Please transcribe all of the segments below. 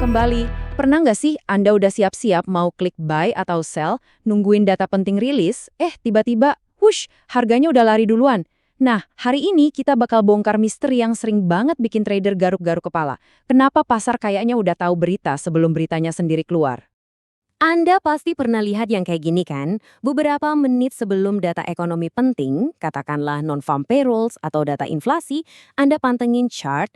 kembali. Pernah nggak sih Anda udah siap-siap mau klik buy atau sell, nungguin data penting rilis, tiba-tiba, whoosh, harganya udah lari duluan. Nah, hari ini kita bakal bongkar misteri yang sering banget bikin trader garuk-garuk kepala. Kenapa pasar kayaknya udah tahu berita sebelum beritanya sendiri keluar? Anda pasti pernah lihat yang kayak gini kan? Beberapa menit sebelum data ekonomi penting, katakanlah non-farm payrolls atau data inflasi, Anda pantengin chart,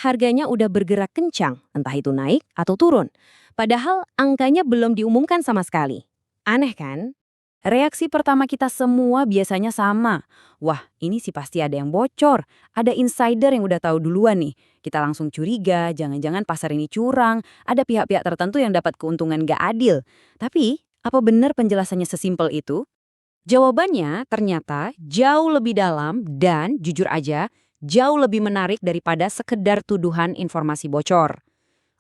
harganya udah bergerak kencang, entah itu naik atau turun. Padahal angkanya belum diumumkan sama sekali. Aneh kan? Reaksi pertama kita semua biasanya sama. Wah, ini sih pasti ada yang bocor. Ada insider yang udah tahu duluan nih. Kita langsung curiga, jangan-jangan pasar ini curang. Ada pihak-pihak tertentu yang dapat keuntungan gak adil. Tapi, apa benar penjelasannya sesimpel itu? Jawabannya ternyata jauh lebih dalam dan, jujur aja, jauh lebih menarik daripada sekedar tuduhan informasi bocor.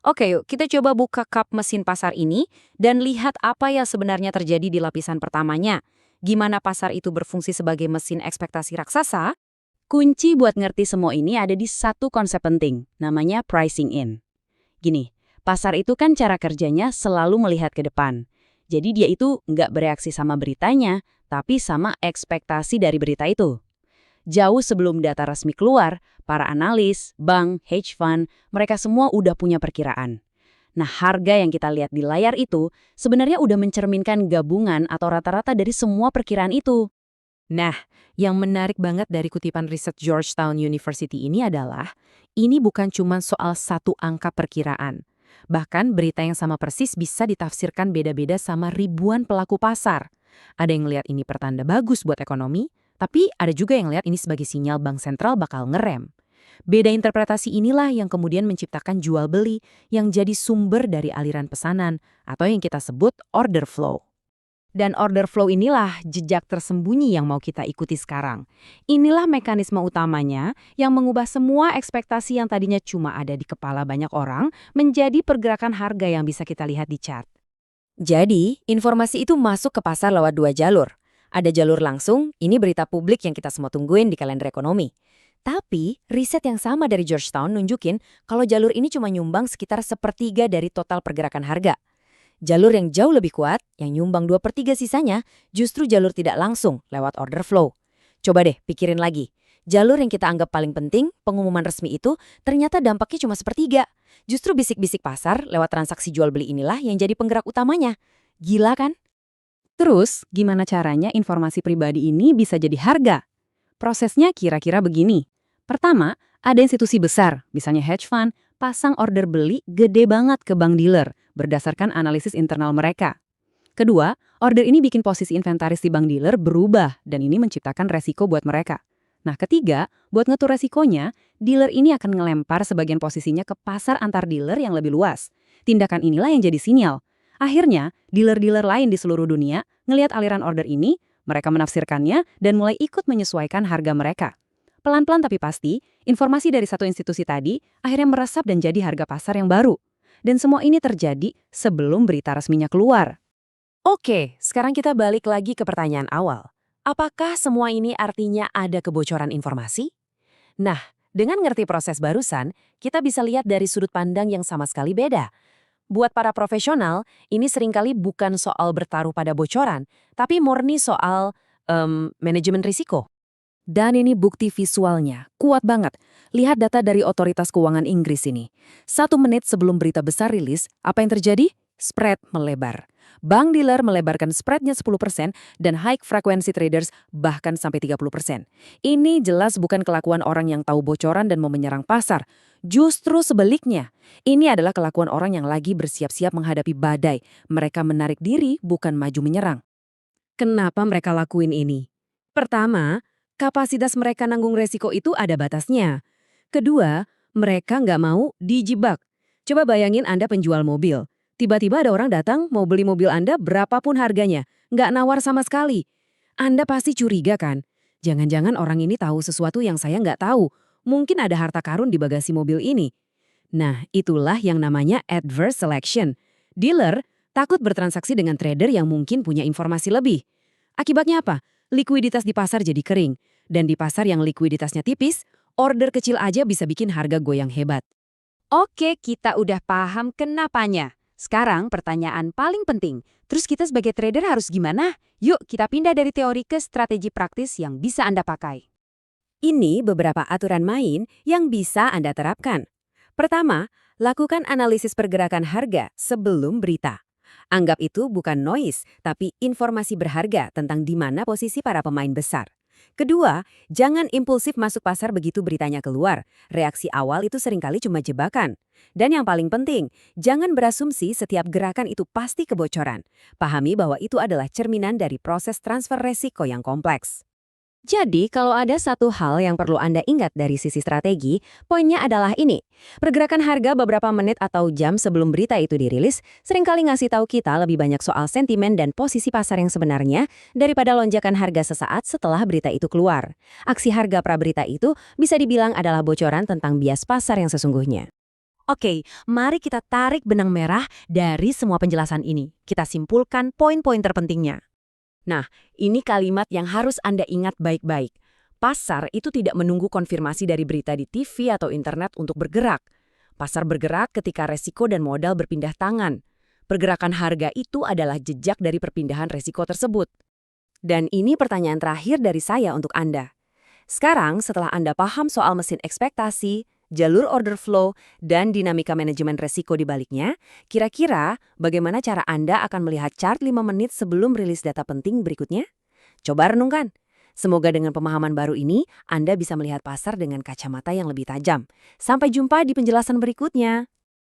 Oke, yuk kita coba buka kap mesin pasar ini dan lihat apa yang sebenarnya terjadi di lapisan pertamanya. Gimana pasar itu berfungsi sebagai mesin ekspektasi raksasa? Kunci buat ngerti semua ini ada di satu konsep penting, namanya pricing in. Gini, pasar itu kan cara kerjanya selalu melihat ke depan. Jadi dia itu nggak bereaksi sama beritanya, tapi sama ekspektasi dari berita itu. Jauh sebelum data resmi keluar, para analis, bank, hedge fund, mereka semua udah punya perkiraan. Nah, harga yang kita lihat di layar itu sebenarnya udah mencerminkan gabungan atau rata-rata dari semua perkiraan itu. Nah, yang menarik banget dari kutipan riset Georgetown University ini adalah, ini bukan cuma soal satu angka perkiraan. Bahkan berita yang sama persis bisa ditafsirkan beda-beda sama ribuan pelaku pasar. Ada yang ngelihat ini pertanda bagus buat ekonomi, tapi ada juga yang lihat ini sebagai sinyal bank sentral bakal ngerem. Beda interpretasi inilah yang kemudian menciptakan jual beli yang jadi sumber dari aliran pesanan atau yang kita sebut order flow. Dan order flow inilah jejak tersembunyi yang mau kita ikuti sekarang. Inilah mekanisme utamanya yang mengubah semua ekspektasi yang tadinya cuma ada di kepala banyak orang menjadi pergerakan harga yang bisa kita lihat di chart. Jadi, informasi itu masuk ke pasar lewat dua jalur. Ada jalur langsung, ini berita publik yang kita semua tungguin di kalender ekonomi. Tapi, riset yang sama dari Georgetown nunjukin kalau jalur ini cuma nyumbang sekitar sepertiga dari total pergerakan harga. Jalur yang jauh lebih kuat, yang nyumbang 2/3 sisanya, justru jalur tidak langsung lewat order flow. Coba deh pikirin lagi. Jalur yang kita anggap paling penting, pengumuman resmi itu, ternyata dampaknya cuma sepertiga. Justru bisik-bisik pasar lewat transaksi jual beli inilah yang jadi penggerak utamanya. Gila kan? Terus, gimana caranya informasi pribadi ini bisa jadi harga? Prosesnya kira-kira begini. Pertama, ada institusi besar, misalnya hedge fund, pasang order beli gede banget ke bank dealer berdasarkan analisis internal mereka. Kedua, order ini bikin posisi inventaris di bank dealer berubah dan ini menciptakan resiko buat mereka. Nah, ketiga, buat ngatur resikonya, dealer ini akan ngelempar sebagian posisinya ke pasar antar dealer yang lebih luas. Tindakan inilah yang jadi sinyal. Akhirnya, dealer-dealer lain di seluruh dunia ngelihat aliran order ini, mereka menafsirkannya dan mulai ikut menyesuaikan harga mereka. Pelan-pelan tapi pasti, informasi dari satu institusi tadi akhirnya meresap dan jadi harga pasar yang baru. Dan semua ini terjadi sebelum berita resminya keluar. Oke, sekarang kita balik lagi ke pertanyaan awal. Apakah semua ini artinya ada kebocoran informasi? Nah, dengan ngerti proses barusan, kita bisa lihat dari sudut pandang yang sama sekali beda. Buat para profesional, ini seringkali bukan soal bertaruh pada bocoran, tapi murni soal manajemen risiko. Dan ini bukti visualnya, kuat banget. Lihat data dari Otoritas Keuangan Inggris ini. 1 menit sebelum berita besar rilis, apa yang terjadi? Spread melebar. Bank dealer melebarkan spreadnya 10% dan high frequency traders bahkan sampai 30%. Ini jelas bukan kelakuan orang yang tahu bocoran dan mau menyerang pasar. Justru sebaliknya, ini adalah kelakuan orang yang lagi bersiap-siap menghadapi badai. Mereka menarik diri, bukan maju menyerang. Kenapa mereka lakuin ini? Pertama, kapasitas mereka nanggung resiko itu ada batasnya. Kedua, mereka nggak mau dijebak. Coba bayangin Anda penjual mobil. Tiba-tiba ada orang datang mau beli mobil Anda berapapun harganya. Nggak nawar sama sekali. Anda pasti curiga kan? Jangan-jangan orang ini tahu sesuatu yang saya nggak tahu. Mungkin ada harta karun di bagasi mobil ini. Nah, itulah yang namanya adverse selection. Dealer takut bertransaksi dengan trader yang mungkin punya informasi lebih. Akibatnya apa? Likuiditas di pasar jadi kering. Dan di pasar yang likuiditasnya tipis, order kecil aja bisa bikin harga goyang hebat. Oke, kita udah paham kenapanya. Sekarang pertanyaan paling penting. Terus kita sebagai trader harus gimana? Yuk kita pindah dari teori ke strategi praktis yang bisa Anda pakai. Ini beberapa aturan main yang bisa Anda terapkan. Pertama, lakukan analisis pergerakan harga sebelum berita. Anggap itu bukan noise, tapi informasi berharga tentang di mana posisi para pemain besar. Kedua, jangan impulsif masuk pasar begitu beritanya keluar. Reaksi awal itu seringkali cuma jebakan. Dan yang paling penting, jangan berasumsi setiap gerakan itu pasti kebocoran. Pahami bahwa itu adalah cerminan dari proses transfer resiko yang kompleks. Jadi, kalau ada satu hal yang perlu Anda ingat dari sisi strategi, poinnya adalah ini. Pergerakan harga beberapa menit atau jam sebelum berita itu dirilis, seringkali ngasih tahu kita lebih banyak soal sentimen dan posisi pasar yang sebenarnya daripada lonjakan harga sesaat setelah berita itu keluar. Aksi harga praberita itu bisa dibilang adalah bocoran tentang bias pasar yang sesungguhnya. Oke, mari kita tarik benang merah dari semua penjelasan ini. Kita simpulkan poin-poin terpentingnya. Nah, ini kalimat yang harus Anda ingat baik-baik. Pasar itu tidak menunggu konfirmasi dari berita di TV atau internet untuk bergerak. Pasar bergerak ketika resiko dan modal berpindah tangan. Pergerakan harga itu adalah jejak dari perpindahan resiko tersebut. Dan ini pertanyaan terakhir dari saya untuk Anda. Sekarang, setelah Anda paham soal mesin ekspektasi, jalur order flow, dan dinamika manajemen resiko di baliknya, kira-kira bagaimana cara Anda akan melihat chart 5 menit sebelum rilis data penting berikutnya? Coba renungkan. Semoga dengan pemahaman baru ini, Anda bisa melihat pasar dengan kacamata yang lebih tajam. Sampai jumpa di penjelasan berikutnya.